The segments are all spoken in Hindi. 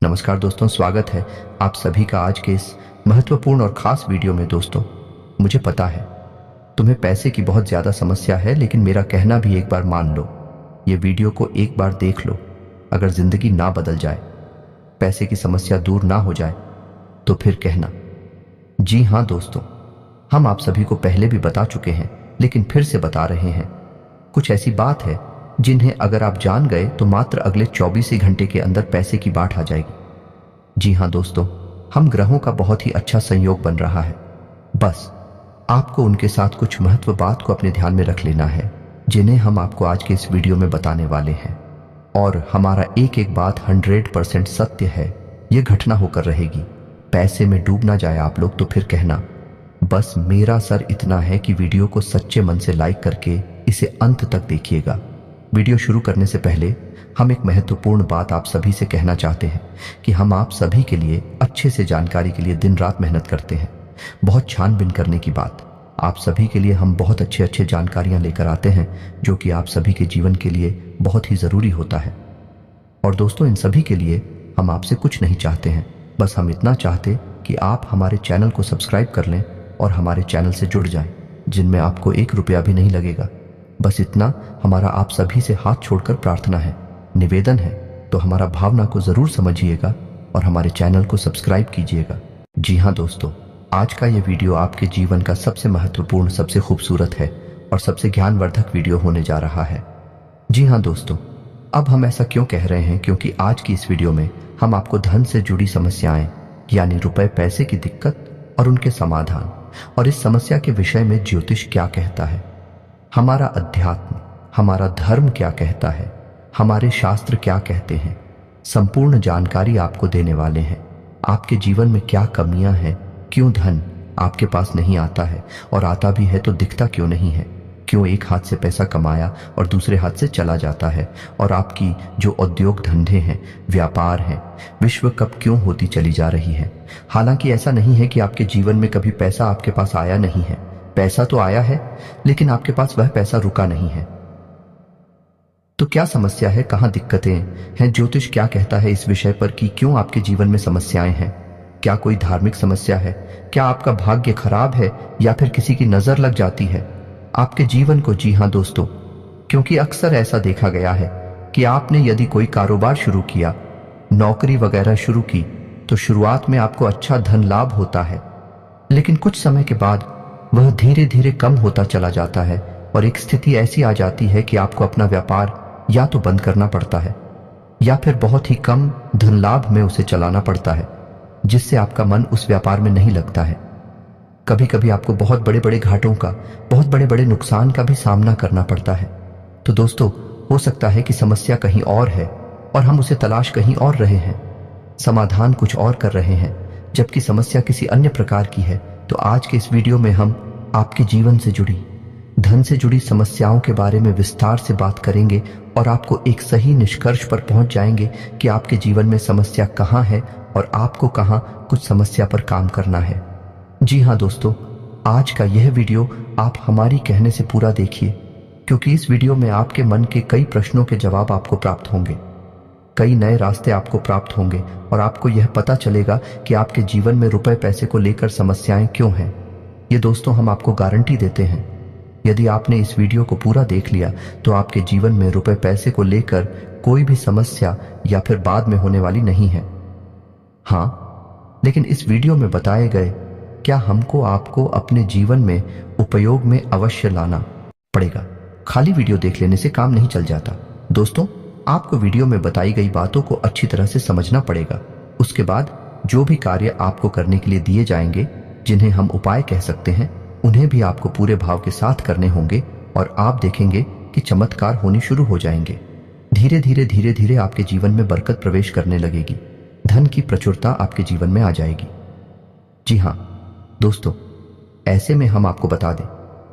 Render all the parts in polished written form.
नमस्कार दोस्तों, स्वागत है आप सभी का आज के इस महत्वपूर्ण और खास वीडियो में। दोस्तों, मुझे पता है तुम्हें पैसे की बहुत ज़्यादा समस्या है, लेकिन मेरा कहना भी एक बार मान लो। ये वीडियो को एक बार देख लो। अगर ज़िंदगी ना बदल जाए, पैसे की समस्या दूर ना हो जाए, तो फिर कहना। जी हाँ दोस्तों, हम आप सभी को पहले भी बता चुके हैं, लेकिन फिर से बता रहे हैं। कुछ ऐसी बात है जिन्हें अगर आप जान गए तो मात्र अगले 24 ही घंटे के अंदर पैसे की बाढ़ आ जाएगी। जी हाँ दोस्तों, हम ग्रहों का बहुत ही अच्छा संयोग बन रहा है। बस आपको उनके साथ कुछ महत्व बात को अपने ध्यान में रख लेना है, जिन्हें हम आपको आज के इस वीडियो में बताने वाले हैं। और हमारा एक एक बात 100% सत्य है। ये घटना होकर रहेगी। पैसे में डूब ना जाए आप लोग तो फिर कहना। बस मेरा सर इतना है कि वीडियो को सच्चे मन से लाइक करके इसे अंत तक देखिएगा। वीडियो शुरू करने से पहले हम एक महत्वपूर्ण बात आप सभी से कहना चाहते हैं कि हम आप सभी के लिए अच्छे से जानकारी के लिए दिन रात मेहनत करते हैं। बहुत छानबीन करने की बात, आप सभी के लिए हम बहुत अच्छे जानकारियां लेकर आते हैं, जो कि आप सभी के जीवन के लिए बहुत ही ज़रूरी होता है। और दोस्तों, इन सभी के लिए हम आपसे कुछ नहीं चाहते हैं, बस हम इतना चाहते कि आप हमारे चैनल को सब्सक्राइब कर लें और हमारे चैनल से जुड़ जाएं, जिनमें आपको 1 रुपया भी नहीं लगेगा। बस इतना हमारा आप सभी से हाथ छोड़कर प्रार्थना है, निवेदन है। तो हमारा भावना को जरूर समझिएगा और हमारे चैनल को सब्सक्राइब कीजिएगा। जी हाँ दोस्तों, आज का ये वीडियो आपके जीवन का सबसे महत्वपूर्ण, सबसे खूबसूरत है और सबसे ज्ञानवर्धक वीडियो होने जा रहा है। जी हाँ दोस्तों, अब हम ऐसा क्यों कह रहे हैं? क्योंकि आज की इस वीडियो में हम आपको धन से जुड़ी समस्याएं, यानी रुपए पैसे की दिक्कत और उनके समाधान, और इस समस्या के विषय में ज्योतिष क्या कहता है, हमारा अध्यात्म, हमारा धर्म क्या कहता है, हमारे शास्त्र क्या कहते हैं, संपूर्ण जानकारी आपको देने वाले हैं। आपके जीवन में क्या कमियां हैं, क्यों धन आपके पास नहीं आता है, और आता भी है तो दिखता क्यों नहीं है, क्यों एक हाथ से पैसा कमाया और दूसरे हाथ से चला जाता है, और आपकी जो उद्योग धंधे हैं, व्यापार हैं, विश्व कप क्यों होती चली जा रही है। हालांकि ऐसा नहीं है कि आपके जीवन में कभी पैसा आपके पास आया नहीं है। पैसा तो आया है, लेकिन आपके पास वह पैसा रुका नहीं है। तो क्या समस्या है, कहां दिक्कतें हैं, ज्योतिष क्या कहता है इस विषय पर कि क्यों आपके जीवन में समस्याएं हैं? क्या कोई धार्मिक समस्या है? क्या आपका भाग्य खराब है, या फिर किसी की नजर लग जाती है आपके जीवन को? जी हां दोस्तों, क्योंकि अक्सर ऐसा देखा गया है कि आपने यदि कोई कारोबार शुरू किया, नौकरी वगैरह शुरू की, तो शुरुआत में आपको अच्छा धन लाभ होता है, लेकिन कुछ समय के बाद वह धीरे धीरे कम होता चला जाता है, और एक स्थिति ऐसी आ जाती है कि आपको अपना व्यापार या तो बंद करना पड़ता है, या फिर बहुत ही कम धन लाभ में उसे चलाना पड़ता है, जिससे आपका मन उस व्यापार में नहीं लगता है। कभी कभी आपको बहुत बड़े बड़े घाटों का, बहुत बड़े बड़े नुकसान का भी सामना करना पड़ता है। तो दोस्तों, हो सकता है कि समस्या कहीं और है और हम उसे तलाश कहीं और रहे हैं, समाधान कुछ और कर रहे हैं, जबकि समस्या किसी अन्य प्रकार की है। तो आज के इस वीडियो में हम आपके जीवन से जुड़ी, धन से जुड़ी समस्याओं के बारे में विस्तार से बात करेंगे और आपको एक सही निष्कर्ष पर पहुंच जाएंगे कि आपके जीवन में समस्या कहां है और आपको कहां कुछ समस्या पर काम करना है। जी हां दोस्तों, आज का यह वीडियो आप हमारी कहने से पूरा देखिए, क्योंकि इस वीडियो में आपके मन के कई प्रश्नों के जवाब आपको प्राप्त होंगे, कई नए रास्ते आपको प्राप्त होंगे, और आपको यह पता चलेगा कि आपके जीवन में रुपए पैसे को लेकर समस्याएं क्यों हैं। ये दोस्तों, हम आपको गारंटी देते हैं, यदि आपने इस वीडियो को पूरा देख लिया तो आपके जीवन में रुपए पैसे को लेकर कोई भी समस्या या फिर बाद में होने वाली नहीं है। हाँ, लेकिन इस वीडियो में बताए गए क्या हमको आपको अपने जीवन में उपयोग में अवश्य लाना पड़ेगा। खाली वीडियो देख लेने से काम नहीं चल जाता दोस्तों, आपको वीडियो में बताई गई बातों को अच्छी तरह से समझना पड़ेगा। उसके बाद जो भी कार्य आपको करने के लिए दिए जाएंगे, जिन्हें हम उपाय कह सकते हैं, उन्हें भी आपको पूरे भाव के साथ करने होंगे, और आप देखेंगे कि चमत्कार होने शुरू हो जाएंगे। धीरे धीरे आपके जीवन में बरकत प्रवेश करने लगेगी, धन की प्रचुरता आपके जीवन में आ जाएगी। जी हाँ दोस्तों, ऐसे में हम आपको बता दें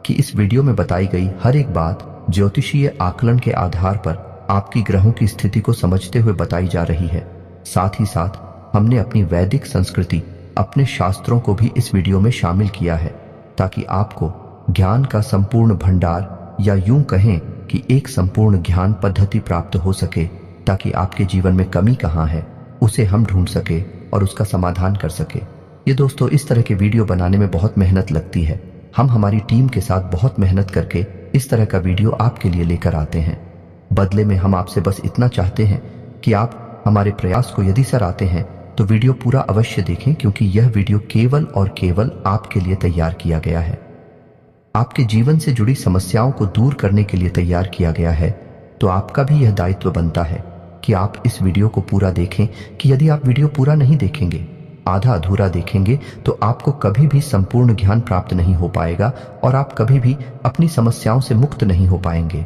कि इस वीडियो में बताई गई हर एक बात ज्योतिषीय आकलन के आधार पर आपकी ग्रहों की स्थिति को समझते हुए बताई जा रही है। साथ ही साथ हमने अपनी वैदिक संस्कृति, अपने शास्त्रों को भी इस वीडियो में शामिल किया है, ताकि आपको ज्ञान का संपूर्ण भंडार, या यूं कहें कि एक संपूर्ण ज्ञान पद्धति प्राप्त हो सके, ताकि आपके जीवन में कमी कहाँ है उसे हम ढूंढ सके और उसका समाधान कर सके। ये दोस्तों, इस तरह के वीडियो बनाने में बहुत मेहनत लगती है। हम हमारी टीम के साथ बहुत मेहनत करके इस तरह का वीडियो आपके लिए लेकर आते हैं। बदले में हम आपसे बस इतना चाहते हैं कि आप हमारे प्रयास को यदि सराहते हैं तो वीडियो पूरा अवश्य देखें, क्योंकि यह वीडियो केवल और केवल आपके लिए तैयार किया गया है। आपके जीवन से जुड़ी समस्याओं को दूर करने के लिए तैयार किया गया है। तो आपका भी यह दायित्व बनता है कि आप इस वीडियो को पूरा देखें, कि यदि आप वीडियो पूरा नहीं देखेंगे, आधा अधूरा देखेंगे, तो आपको कभी भी संपूर्ण ज्ञान प्राप्त नहीं हो पाएगा और आप कभी भी अपनी समस्याओं से मुक्त नहीं हो पाएंगे।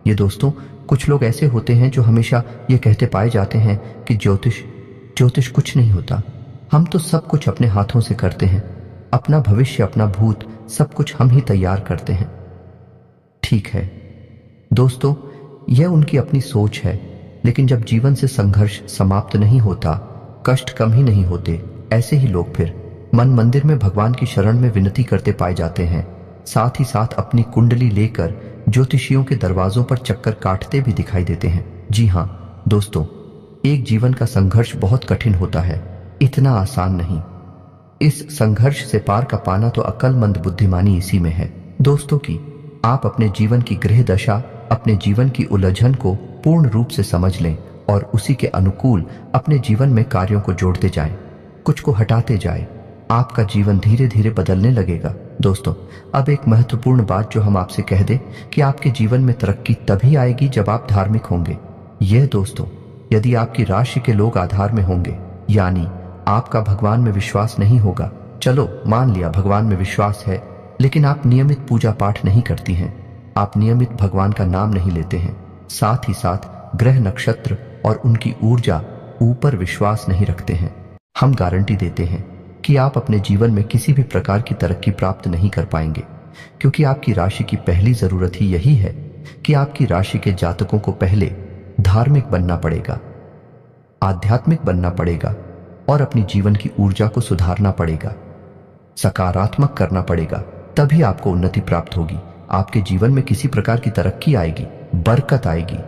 ये दोस्तों, कुछ लोग ऐसे होते हैं जो हमेशा ये कहते पाए जाते हैं कि ज्योतिष कुछ नहीं होता, हम तो सब कुछ अपने हाथों से करते हैं, अपना भविष्य अपना भूत सब कुछ हम ही तैयार करते हैं। ठीक है दोस्तों, यह उनकी अपनी सोच है, लेकिन जब जीवन से संघर्ष समाप्त नहीं होता, कष्ट कम ही नहीं होते, ऐसे ही लोग फिर मन मंदिर में भगवान की शरण में विनती करते पाए जाते हैं। साथ ही साथ अपनी कुंडली लेकर ज्योतिषियों के दरवाजों पर चक्कर काटते भी दिखाई देते हैं। जी हाँ दोस्तों, एक जीवन का संघर्ष बहुत कठिन होता है, इतना आसान नहीं। इस संघर्ष से पार का पाना तो अक्लमंद बुद्धिमानी इसी में है दोस्तों की आप अपने जीवन की ग्रह दशा, अपने जीवन की उलझन को पूर्ण रूप से समझ लें और उसी के अनुकूल अपने जीवन में कार्यों को जोड़ते जाएं, कुछ को हटाते जाएं। आपका जीवन धीरे धीरे बदलने लगेगा। दोस्तों, अब एक महत्वपूर्ण बात जो हम आपसे कह दें कि आपके जीवन में तरक्की तभी आएगी जब आप धार्मिक होंगे। यह दोस्तों, यदि आपकी राशि के लोग आधार में होंगे, यानी आपका भगवान में विश्वास नहीं होगा, चलो मान लिया भगवान में विश्वास है, लेकिन आप नियमित पूजा पाठ नहीं करती हैं, आप नियमित भगवान का नाम नहीं लेते हैं, साथ ही साथ ग्रह नक्षत्र और उनकी ऊर्जा ऊपर विश्वास नहीं रखते हैं, हम गारंटी देते हैं कि आप अपने जीवन में किसी भी प्रकार की तरक्की प्राप्त नहीं कर पाएंगे, क्योंकि आपकी राशि की पहली जरूरत ही यही है कि आपकी राशि के जातकों को पहले धार्मिक बनना पड़ेगा, आध्यात्मिक बनना पड़ेगा और अपनी जीवन की ऊर्जा को सुधारना पड़ेगा, सकारात्मक करना पड़ेगा, तभी आपको उन्नति प्राप्त होगी, आपके जीवन में किसी प्रकार की तरक्की आएगी, बरकत आएगी।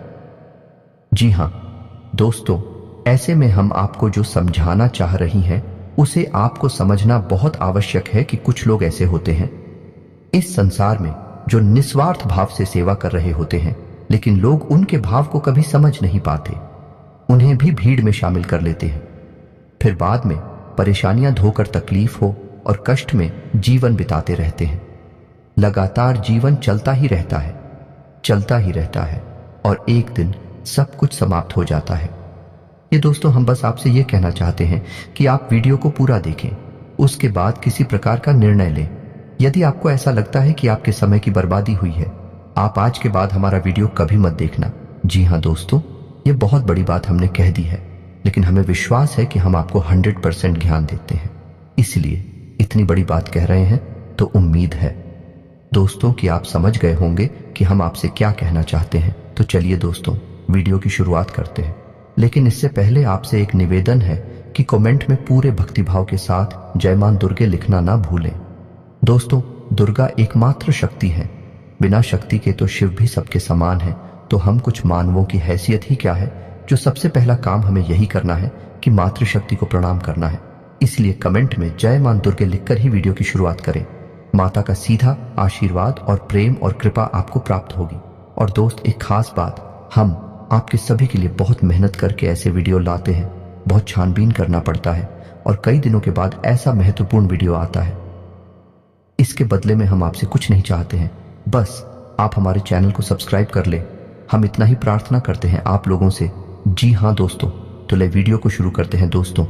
जी हां दोस्तों, ऐसे में हम आपको जो समझाना चाह रही हैं उसे आपको समझना बहुत आवश्यक है कि कुछ लोग ऐसे होते हैं इस संसार में जो निस्वार्थ भाव से सेवा कर रहे होते हैं, लेकिन लोग उनके भाव को कभी समझ नहीं पाते, उन्हें भी भीड़ में शामिल कर लेते हैं, फिर बाद में परेशानियां धोकर तकलीफ हो और कष्ट में जीवन बिताते रहते हैं। लगातार जीवन चलता ही रहता है, चलता ही रहता है और एक दिन सब कुछ समाप्त हो जाता है। ये दोस्तों, हम बस आपसे ये कहना चाहते हैं कि आप वीडियो को पूरा देखें, उसके बाद किसी प्रकार का निर्णय लें। यदि आपको ऐसा लगता है कि आपके समय की बर्बादी हुई है, आप आज के बाद हमारा वीडियो कभी मत देखना। जी हाँ दोस्तों, ये बहुत बड़ी बात हमने कह दी है, लेकिन हमें विश्वास है कि हम आपको 100% ज्ञान देते हैं, इसलिए इतनी बड़ी बात कह रहे हैं। तो उम्मीद है दोस्तों कि आप समझ गए होंगे कि हम आपसे क्या कहना चाहते हैं। तो चलिए दोस्तों, वीडियो की शुरुआत करते हैं, लेकिन इससे पहले आपसे एक निवेदन है कि कमेंट में पूरे भक्तिभाव के साथ जय मां दुर्गे लिखना ना भूलें। दोस्तों, दुर्गा एकमात्र शक्ति है, बिना शक्ति के तो शिव भी सबके समान है। तो हम कुछ मानवों की हैसियत ही क्या है, जो सबसे पहला काम हमें यही करना है कि मातृशक्ति को प्रणाम करना है। इसलिए कमेंट में जय मां दुर्गे लिखकर ही वीडियो की शुरुआत करें। माता का सीधा आशीर्वाद और प्रेम और कृपा आपको प्राप्त होगी। और दोस्त, एक खास बात, हम आपके सभी के लिए बहुत मेहनत करके ऐसे वीडियो लाते हैं, बहुत छानबीन करना पड़ता है और कई दिनों के बाद ऐसा महत्वपूर्ण वीडियो आता है। इसके बदले में हम आपसे कुछ नहीं चाहते हैं, बस आप हमारे चैनल को सब्सक्राइब कर लें। हम इतना ही प्रार्थना करते हैं आप लोगों से। जी हाँ दोस्तों, तो ले वीडियो को शुरू करते हैं। दोस्तों,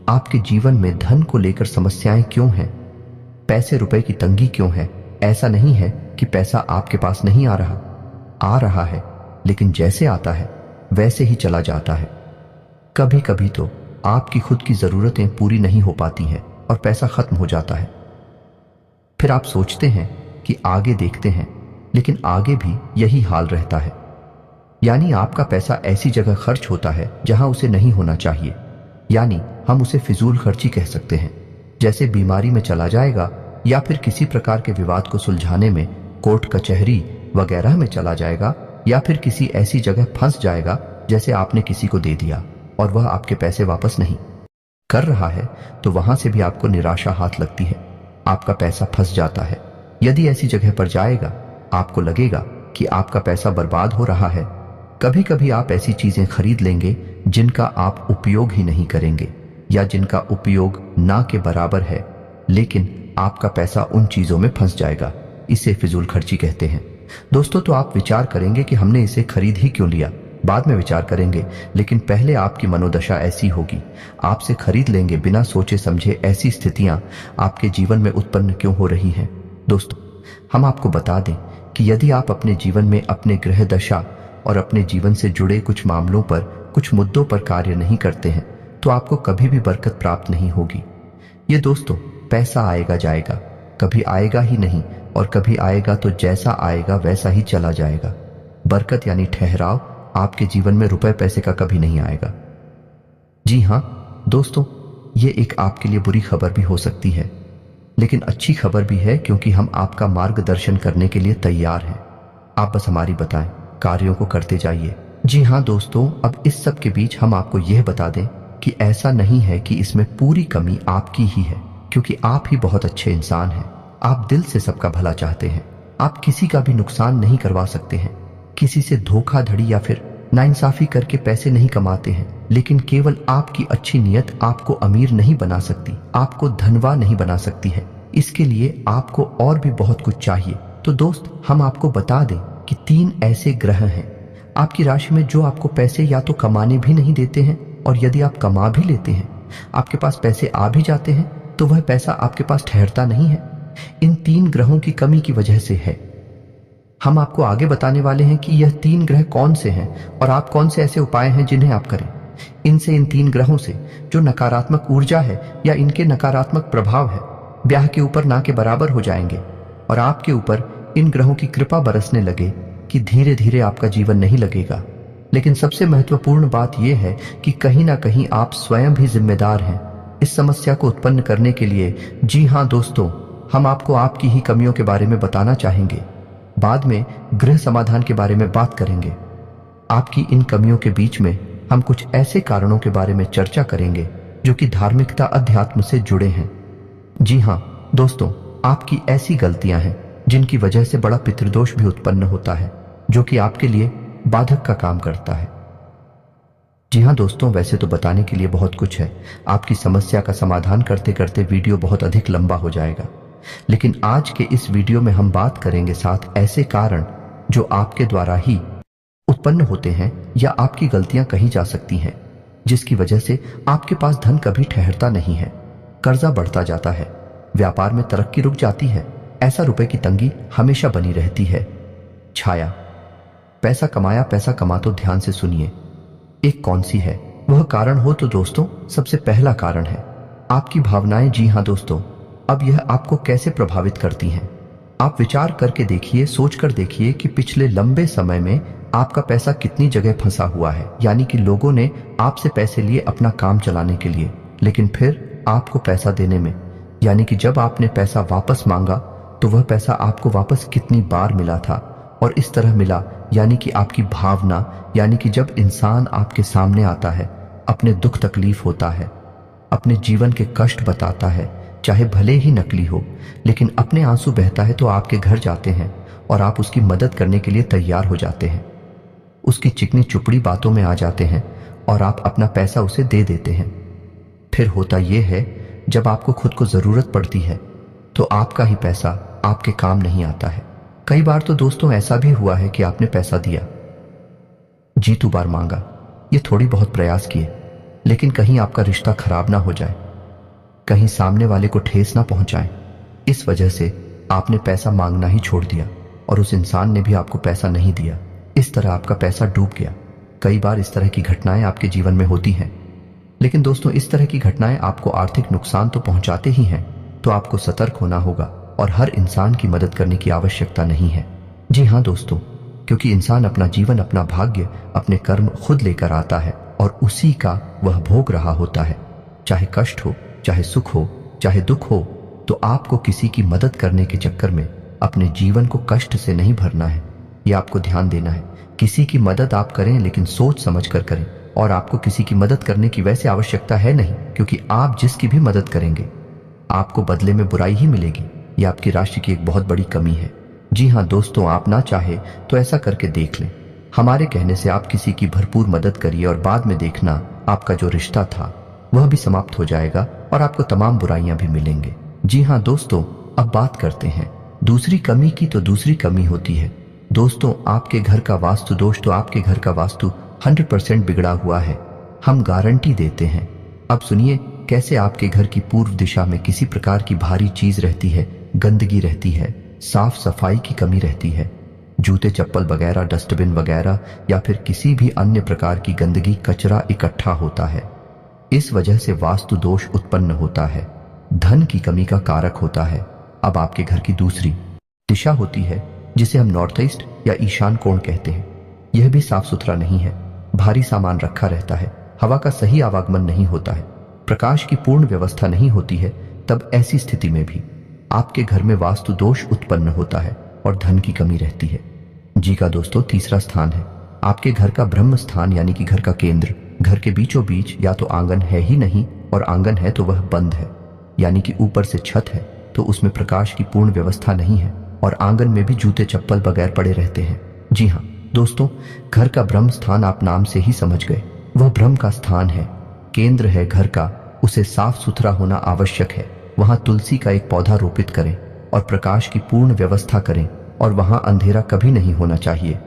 आपके जीवन में धन को लेकर समस्याएं क्यों हैं, पैसे रुपए की तंगी क्यों है? ऐसा नहीं है कि पैसा आपके पास नहीं आ रहा है, लेकिन जैसे आता है वैसे ही चला जाता है। कभी कभी तो आपकी खुद की जरूरतें पूरी नहीं हो पाती हैं और पैसा खत्म हो जाता है। फिर आप सोचते हैं कि आगे देखते हैं, लेकिन आगे भी यही हाल रहता है। यानी आपका पैसा ऐसी जगह खर्च होता है जहां उसे नहीं होना चाहिए, यानी हम उसे फिजूल खर्ची कह सकते हैं। जैसे बीमारी में चला जाएगा या फिर किसी प्रकार के विवाद को सुलझाने में कोर्ट कचहरी वगैरह में चला जाएगा, या फिर किसी ऐसी जगह फंस जाएगा जैसे आपने किसी को दे दिया। और वह आपके पैसे वापस नहीं कर रहा है तो वहां से भी आपको निराशा हाथ लगती है, आपका पैसा फंस जाता है। यदि ऐसी जगह पर जाएगा, आपको लगेगा कि आपका पैसा बर्बाद हो रहा है। कभी कभी आप ऐसी चीजें खरीद लेंगे जिनका आप उपयोग ही नहीं करेंगे या जिनका उपयोग ना के बराबर है, लेकिन आपका पैसा उन चीजों में फंस जाएगा। इसे फिजूल खर्ची कहते हैं। दोस्तों, तो आप विचार करेंगे कि हमने इसे खरीद ही क्यों लिया। बाद में विचार करेंगे, लेकिन पहले आपकी मनोदशा ऐसी होगी। आपसे खरीद लेंगे बिना सोचे समझे। ऐसी स्थितियां आपके जीवन में उत्पन्न क्यों हो रही हैं? दोस्तों, हम आपको बता दें कि यदि आप अपने जीवन में अपने ग्रह दशा और अपने जीवन से जुड़े कुछ मामलों पर, कुछ मुद्दों पर कार्य नहीं करते हैं तो आपको कभी भी बरकत प्राप्त नहीं होगी। ये दोस्तों, पैसा आएगा जाएगा, कभी आएगा ही नहीं, और कभी आएगा तो जैसा आएगा वैसा ही चला जाएगा। बरकत यानी ठहराव आपके जीवन में रुपए पैसे का कभी नहीं आएगा। जी हां दोस्तों, ये एक आपके लिए बुरी खबर भी हो सकती है, लेकिन अच्छी खबर भी है, क्योंकि हम आपका मार्गदर्शन करने के लिए तैयार हैं। आप बस हमारी बताएं, कार्यों को करते जाइए। जी हां दोस्तों, अब इस सब के बीच हम आपको यह बता दें कि ऐसा नहीं है कि इसमें पूरी कमी आपकी ही है, क्योंकि आप ही बहुत अच्छे इंसान हैं। आप दिल से सबका भला चाहते हैं। आप किसी का भी नुकसान नहीं करवा सकते हैं, किसी से धोखाधड़ी या फिर नाइंसाफी करके पैसे नहीं कमाते हैं, लेकिन केवल आपकी अच्छी नीयत आपको अमीर नहीं बना सकती, आपको धनवान नहीं बना सकती है। इसके लिए आपको और भी बहुत कुछ चाहिए। तो दोस्त, हम आपको बता दें कि 3 ऐसे ग्रह हैं आपकी राशि में जो आपको पैसे या तो कमाने भी नहीं देते हैं, और यदि आप कमा भी लेते हैं, आपके पास पैसे आ भी जाते हैं, तो वह पैसा आपके पास ठहरता नहीं है। इन 3 ग्रहों की कमी की वजह से है। हम आपको आगे बताने वाले हैं कि यह 3 ग्रह कौन से हैं और आप कौन से ऐसे उपाय हैं जिन्हें आप करें। इनसे, इन 3 ग्रहों से जो नकारात्मक ऊर्जा है या इनके नकारात्मक प्रभाव है, ब्याह के ऊपर ना के बराबर हो जाएंगे, और आपके ऊपर इन ग्रहों की कृपा बरसने लगे कि धीरे धीरे आपका जीवन नहीं लगेगा। लेकिन सबसे महत्वपूर्ण बात यह है कि कहीं ना कहीं आप स्वयं भी जिम्मेदार हैं इस समस्या को उत्पन्न करने के लिए। जी हां दोस्तों, हम आपको आपकी ही कमियों के बारे में बताना चाहेंगे। बाद में गृह समाधान के बारे में बात करेंगे। आपकी इन कमियों के बीच में हम कुछ ऐसे कारणों के बारे में चर्चा करेंगे जो कि धार्मिकता, अध्यात्म से जुड़े हैं। जी हां दोस्तों, आपकी ऐसी गलतियां हैं जिनकी वजह से बड़ा पितृदोष भी उत्पन्न होता है, जो कि आपके लिए बाधक का काम करता है। जी हां दोस्तों, वैसे तो बताने के लिए बहुत कुछ है। आपकी समस्या का समाधान करते करते वीडियो बहुत अधिक लंबा हो जाएगा, लेकिन आज के इस वीडियो में हम बात करेंगे 7 ऐसे कारण जो आपके द्वारा ही उत्पन्न होते हैं या आपकी गलतियां कही जा सकती हैं, जिसकी वजह से आपके पास धन कभी ठहरता नहीं है, कर्जा बढ़ता जाता है, व्यापार में तरक्की रुक जाती है, ऐसा रुपए की तंगी हमेशा बनी रहती है। छाया, पैसा कमाया, पैसा कमा तो ध्यान से सुनिए, एक कौन सी है वह कारण हो तो दोस्तों, सबसे पहला कारण है आपकी भावनाएं। जी हां दोस्तों, अब यह आपको कैसे प्रभावित करती हैं? आप विचार करके देखिए, सोच कर देखिए कि पिछले लंबे समय में आपका पैसा कितनी जगह फंसा हुआ है। यानी कि लोगों ने आपसे पैसे लिए अपना काम चलाने के लिए, लेकिन फिर आपको पैसा देने में, यानी कि जब आपने पैसा वापस मांगा तो वह पैसा आपको वापस कितनी बार मिला था और इस तरह मिला। यानी कि आपकी भावना, यानी कि जब इंसान आपके सामने आता है, अपने दुख तकलीफ होता है, अपने जीवन के कष्ट बताता है, चाहे भले ही नकली हो, लेकिन अपने आंसू बहता है, तो आपके घर जाते हैं और आप उसकी मदद करने के लिए तैयार हो जाते हैं। उसकी चिकनी चुपड़ी बातों में आ जाते हैं और आप अपना पैसा उसे दे देते हैं। फिर होता यह है, जब आपको खुद को जरूरत पड़ती है तो आपका ही पैसा आपके काम नहीं आता है। कई बार तो दोस्तों ऐसा भी हुआ है कि आपने पैसा दिया, जीतू बार मांगा, ये थोड़ी बहुत प्रयास किए, लेकिन कहीं आपका रिश्ता खराब ना हो जाए, कहीं सामने वाले को ठेस ना पहुंचाए। इस वजह से आपने पैसा मांगना ही छोड़ दिया और उस इंसान ने भी आपको पैसा नहीं दिया। इस तरह आपका पैसा डूब गया। कई बार इस तरह की घटनाएं आपके जीवन में होती हैं, लेकिन दोस्तों इस तरह की घटनाएं आपको आर्थिक नुकसान तो पहुंचाते ही हैं, तो आपको सतर्क होना होगा और हर इंसान की मदद करने की आवश्यकता नहीं है। जी हां दोस्तों, क्योंकि इंसान अपना जीवन, अपना भाग्य, अपने कर्म खुद लेकर आता है और उसी का वह भोग रहा होता है। चाहे कष्ट हो, चाहे सुख हो, चाहे दुख हो, तो आपको किसी की मदद करने के चक्कर में अपने जीवन को कष्ट से नहीं भरना है। यह आपको ध्यान देना है। किसी की मदद आप करें, लेकिन सोच समझ कर करें और आपको किसी की मदद करने की वैसे आवश्यकता है नहीं, क्योंकि आप जिसकी भी मदद करेंगे आपको बदले में बुराई ही मिलेगी। यह आपकी राशि की एक बहुत बड़ी कमी है। जी हाँ दोस्तों, आप ना चाहे तो ऐसा करके देख लें। हमारे कहने से आप किसी की भरपूर मदद करिए और बाद में देखना आपका जो रिश्ता था वह भी समाप्त हो जाएगा और आपको तमाम बुराइयां भी मिलेंगे। जी हाँ दोस्तों, अब बात करते हैं दूसरी कमी की। तो दूसरी कमी होती है दोस्तों आपके घर का वास्तु दोष। तो आपके घर का वास्तु 100% बिगड़ा हुआ है, हम गारंटी देते हैं। अब सुनिए कैसे आपके घर की पूर्व दिशा में किसी प्रकार की भारी चीज रहती है, गंदगी रहती है, साफ सफाई की कमी रहती है, जूते चप्पल वगैरह, डस्टबिन वगैरह या फिर किसी भी अन्य प्रकार की गंदगी, कचरा इकट्ठा होता है। इस वजह से वास्तु दोष उत्पन्न होता है, धन की कमी का कारक होता है। अब आपके घर की दूसरी दिशा होती है जिसे हम नॉर्थ ईस्ट या ईशान कोण कहते हैं। यह भी साफ सुथरा नहीं है, भारी सामान रखा रहता है, हवा का सही आवागमन नहीं होता है, प्रकाश की पूर्ण व्यवस्था नहीं होती है। तब ऐसी स्थिति में भी आपके घर में वास्तु दोष उत्पन्न होता है और धन की कमी रहती है। जी का दोस्तों, तीसरा स्थान है आपके घर का ब्रह्म स्थान, यानी कि घर का केंद्र। घर के बीचों बीच या तो आंगन है ही नहीं, और आंगन है तो वह बंद है, यानी कि ऊपर से छत है तो उसमें प्रकाश की पूर्ण व्यवस्था नहीं है, और आंगन में भी जूते चप्पल बगैर पड़े रहते हैं। जी हाँ दोस्तों, घर का ब्रह्म स्थान आप नाम से ही समझ गए, वह ब्रह्म का स्थान है, केंद्र है घर का, उसे साफ सुथरा होना आवश्यक है। वहां तुलसी का एक पौधा रोपित करें और प्रकाश की पूर्ण व्यवस्था करें, और वहां अंधेरा कभी नहीं होना चाहिए।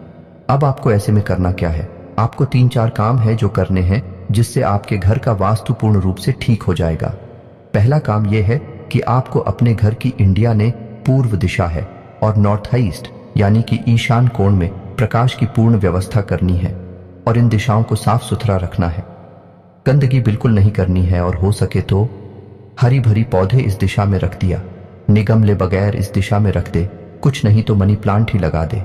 अब आपको ऐसे में करना क्या है, आपको 3-4 काम है जो करने हैं जिससे आपके घर का वास्तु पूर्ण रूप से ठीक हो जाएगा। पहला काम यह है कि आपको अपने घर की इंडिया ने पूर्व दिशा है और नॉर्थ ईस्ट यानी कि ईशान कोण में प्रकाश की पूर्ण व्यवस्था करनी है, और इन दिशाओं को साफ सुथरा रखना है। गंदगी बिल्कुल नहीं करनी है, और हो सके तो हरी भरी पौधे इस दिशा में रख दिया, निगमले बगैर इस दिशा में रख दे, कुछ नहीं तो मनी प्लांट ही लगा दे।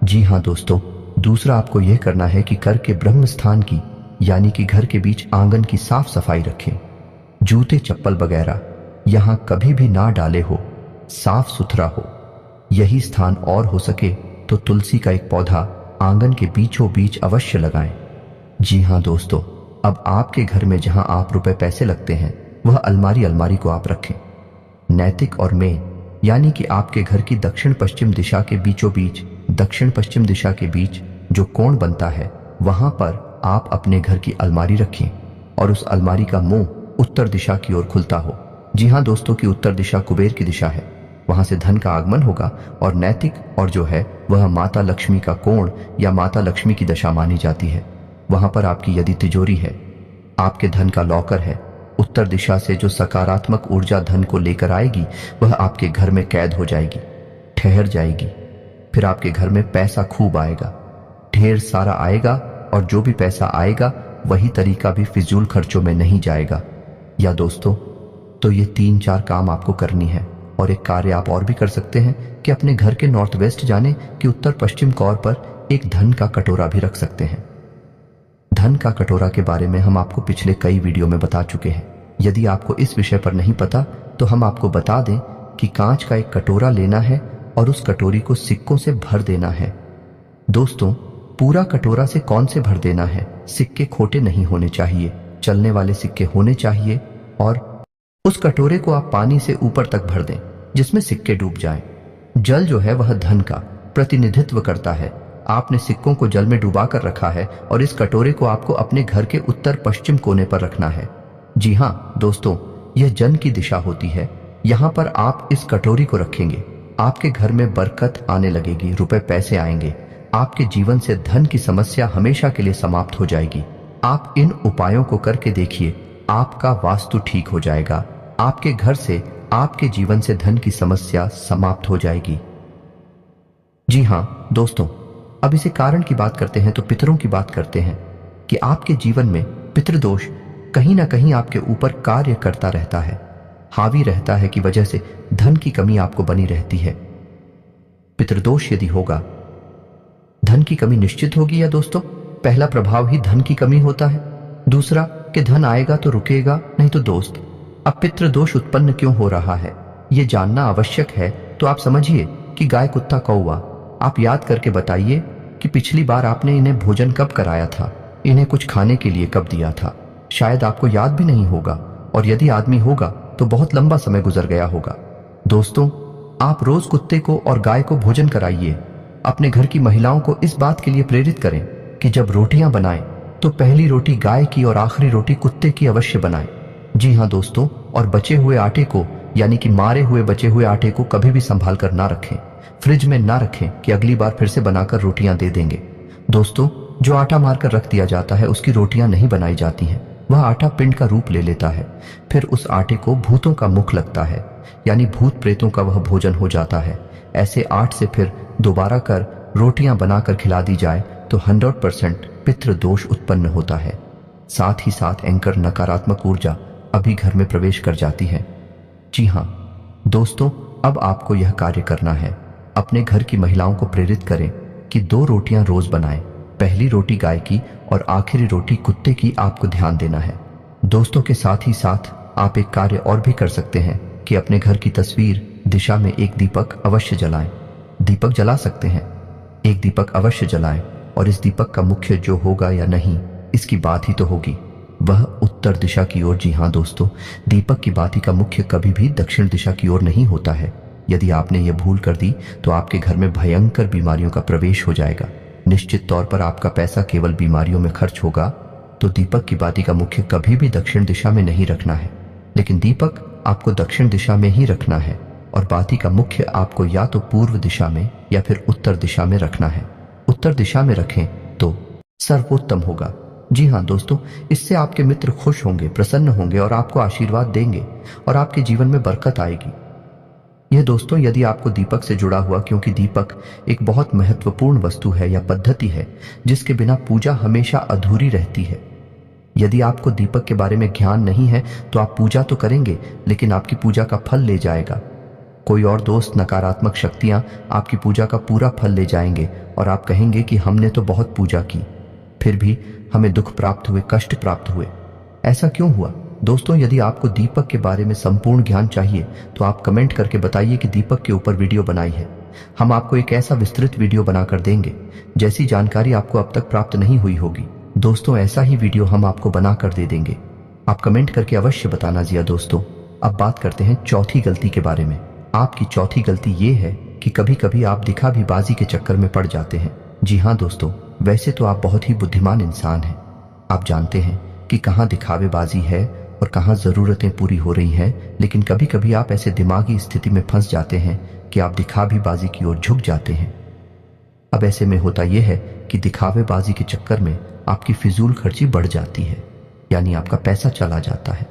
जी हाँ दोस्तों, दूसरा आपको यह करना है कि घर के ब्रह्म स्थान की यानी कि घर के बीच आंगन की साफ सफाई रखें। जूते चप्पल वगैरह यहां कभी भी ना डाले हो, साफ सुथरा हो यही स्थान, और हो सके तो तुलसी का एक पौधा आंगन के बीचों बीच अवश्य लगाएं। जी हाँ दोस्तों, अब आपके घर में जहां आप रुपए पैसे लगते हैं वह अलमारी को आप रखें। नैतिक और मेन यानी कि आपके घर की दक्षिण पश्चिम दिशा के बीचों बीच, दक्षिण पश्चिम दिशा के बीच जो कोण बनता है वहां पर आप अपने घर की अलमारी रखें, और उस अलमारी का मुंह उत्तर दिशा की ओर खुलता हो। जी हाँ दोस्तों, की उत्तर दिशा कुबेर की दिशा है, वहां से धन का आगमन होगा। और नैतिक और जो है वह माता लक्ष्मी का कोण या माता लक्ष्मी की दशा मानी जाती है। वहां पर आपकी यदि तिजोरी है, आपके धन का लॉकर है, उत्तर दिशा से जो सकारात्मक ऊर्जा धन को लेकर आएगी वह आपके घर में कैद हो जाएगी, ठहर जाएगी। फिर आपके घर में पैसा खूब आएगा, ढेर सारा आएगा, और जो भी पैसा आएगा वही तरीका भी फिजूल खर्चों में नहीं जाएगा। या दोस्तों, तो ये 3-4 काम आपको करनी है। और एक कार्य आप और भी कर सकते हैं कि अपने घर के नॉर्थ वेस्ट जाने कि उत्तर पश्चिम कोण पर एक धन का कटोरा भी रख सकते हैं। धन का कटोरा के बारे में हम आपको पिछले कई वीडियो में बता चुके हैं। यदि आपको इस विषय पर नहीं पता तो हम आपको बता दें कि कांच का एक कटोरा लेना है और उस कटोरी को सिक्कों से भर देना है। दोस्तों, पूरा कटोरा से कौन से भर देना है, सिक्के खोटे नहीं होने चाहिए, चलने वाले सिक्के होने चाहिए, और उस कटोरे को आप पानी से ऊपर तक भर दें जिसमें सिक्के डूब जाएं। जल जो है वह धन का प्रतिनिधित्व करता है। आपने सिक्कों को जल में डुबा कर रखा है और इस कटोरे को आपको अपने घर के उत्तर पश्चिम कोने पर रखना है। जी हाँ दोस्तों, यह जन की दिशा होती है। यहाँ पर आप इस कटोरी को रखेंगे, आपके घर में बरकत आने लगेगी, रुपए पैसे आएंगे, आपके जीवन से धन की समस्या हमेशा के लिए समाप्त हो जाएगी। आप इन उपायों को करके देखिए, आपका वास्तु ठीक हो जाएगा, आपके घर से, आपके जीवन से धन की समस्या समाप्त हो जाएगी। जी हाँ दोस्तों, अब इसे कारण की बात करते हैं तो पितरों की बात करते हैं कि आपके जीवन में पितृदोष कहीं ना कहीं आपके ऊपर कार्य करता रहता है, हावी रहता है, की वजह से धन की कमी आपको बनी रहती है। पितृदोष यदि होगा, धन की कमी निश्चित होगी। या दोस्तों, पहला प्रभाव ही धन की कमी होता है, दूसरा कि धन आएगा तो रुकेगा नहीं। तो दोस्त, अब पितृदोष उत्पन्न क्यों हो रहा है ये जानना आवश्यक है। तो आप समझिए कि गाय, कुत्ता, कौवा, आप याद करके बताइए कि पिछली बार आपने इन्हें भोजन कब कराया था। इन्हें कुछ खाने के लिए कब दिया था, शायद आपको याद भी नहीं होगा, और यदि आदमी होगा तो बहुत लंबा समय गुजर गया होगा। दोस्तों, आप रोज कुत्ते को और गाय को भोजन कराइए। अपने घर की महिलाओं को इस बात के लिए प्रेरित करें कि जब रोटियां बनाएं तो पहली रोटी गाय की और आखिरी रोटी कुत्ते की अवश्य बनाएं। जी हाँ दोस्तों, और बचे हुए आटे को, यानी कि मारे हुए बचे हुए आटे को कभी भी संभाल कर ना रखें, फ्रिज में ना रखें कि अगली बार फिर से बनाकर रोटियां दे देंगे। दोस्तों, जो आटा मारकर रख दिया जाता है उसकी रोटियां नहीं बनाई जाती हैं। वह आटा पिंड का रूप ले लेता है। फिर उस आटे को भूतों का मुख लगता है, यानी भूत प्रेतों का वह भोजन हो जाता है। ऐसे आट से फिर दोबारा कर रोटियां बनाकर खिला दी जाए तो 100% पितृ दोष उत्पन्न होता है। साथ ही साथ एंकर नकारात्मक ऊर्जा अभी घर में प्रवेश कर जाती है। जी हाँ दोस्तों, अब आपको यह कार्य करना है। अपने घर की महिलाओं को प्रेरित करें कि 2 रोटियां रोज बनाएं। पहली रोटी गाय की और आखिरी रोटी कुत्ते की आपको ध्यान देना है। दोस्तों के साथ ही साथ आप एक कार्य और भी कर सकते हैं कि अपने घर की तस्वीर दिशा में एक दीपक अवश्य जलाएं। दीपक जला सकते हैं, एक दीपक अवश्य जलाएं, और इस दीपक का मुख्य जो होगा या नहीं इसकी बात ही तो होगी, वह उत्तर दिशा की ओर। जी हाँ दोस्तों, दीपक की बाती का मुख्य कभी भी दक्षिण दिशा की ओर नहीं होता है। यदि आपने यह भूल कर दी तो आपके घर में भयंकर बीमारियों का प्रवेश हो जाएगा। निश्चित तौर पर आपका पैसा केवल बीमारियों में खर्च होगा। तो दीपक की बाती का मुख्य कभी भी दक्षिण दिशा में नहीं रखना है, लेकिन दीपक आपको दक्षिण दिशा में ही रखना है, और बाती का मुख्य आपको या तो पूर्व दिशा में या फिर उत्तर दिशा में रखना है। उत्तर दिशा में रखें तो सर्वोत्तम होगा। जी हाँ दोस्तों, इससे आपके मित्र खुश होंगे, प्रसन्न होंगे और आपको आशीर्वाद देंगे और आपके जीवन में बरकत आएगी। यह दोस्तों यदि आपको दीपक से जुड़ा हुआ, क्योंकि दीपक एक बहुत महत्वपूर्ण वस्तु है या पद्धति है जिसके बिना पूजा हमेशा अधूरी रहती है। यदि आपको दीपक के बारे में ज्ञान नहीं है तो आप पूजा तो करेंगे लेकिन आपकी पूजा का फल ले जाएगा कोई और दोस्त। नकारात्मक शक्तियां आपकी पूजा का पूरा फल ले जाएंगे और आप कहेंगे कि हमने तो बहुत पूजा की, फिर भी हमें दुख प्राप्त हुए, कष्ट प्राप्त हुए। ऐसा क्यों हुआ? दोस्तों, यदि आपको दीपक के बारे में संपूर्ण ज्ञान चाहिए तो आप कमेंट करके बताइए कि दीपक के ऊपर वीडियो बनाई है। हम आपको एक ऐसा विस्तृत वीडियो बनाकर देंगे जैसी जानकारी आपको अब तक प्राप्त नहीं हुई होगी। दोस्तों, ऐसा ही वीडियो हम आपको बनाकर दे देंगे। आप कमेंट करके अवश्य बताना। जी दोस्तों, अब बात करते हैं चौथी गलती के बारे में। आपकी चौथी गलती ये है कि कभी कभी आप दिखावीबाजी के चक्कर में पड़ जाते हैं। जी हाँ दोस्तों, वैसे तो आप बहुत ही बुद्धिमान इंसान हैं। आप जानते हैं कि कहाँ दिखावेबाजी है और कहाँ जरूरतें पूरी हो रही हैं, लेकिन कभी कभी आप ऐसे दिमागी स्थिति में फंस जाते हैं कि आप दिखावीबाजी की ओर झुक जाते हैं। अब ऐसे में होता यह है कि दिखावेबाजी के चक्कर में आपकी फिजूल खर्ची बढ़ जाती है, यानी आपका पैसा चला जाता है,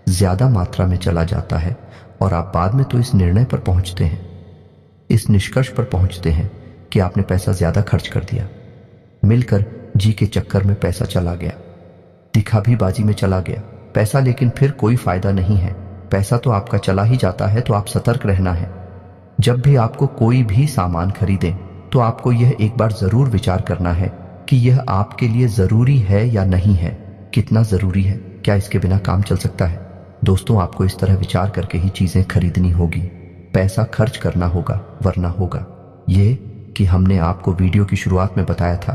ज्यादा मात्रा में चला जाता है, और आप बाद में तो इस निर्णय पर पहुंचते हैं, इस निष्कर्ष पर पहुंचते हैं कि आपने पैसा ज्यादा खर्च कर दिया। मिलकर जी के चक्कर में पैसा चला गया, दिखावीबाजी में चला गया पैसा, लेकिन फिर कोई फायदा नहीं है। पैसा तो आपका चला ही जाता है, तो आप सतर्क रहना है। जब भी आपको कोई भी सामान खरीदें तो आपको यह एक बार जरूर विचार करना है कि यह आपके लिए जरूरी है या नहीं है, कितना जरूरी है, क्या इसके बिना काम चल सकता है। दोस्तों, आपको इस तरह विचार करके ही चीजें खरीदनी होगी, पैसा खर्च करना होगा, वरना होगा ये कि हमने आपको वीडियो की शुरुआत में बताया था